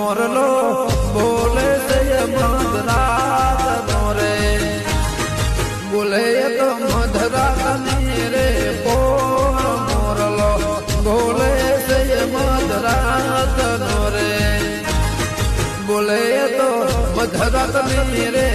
મોરલો બોલે છે મધરાત નો રે બોલે તો મધરાત ની રે પોર મોરલો બોલે છે મધરાત નો રે બોલે તો મધરાત ની રે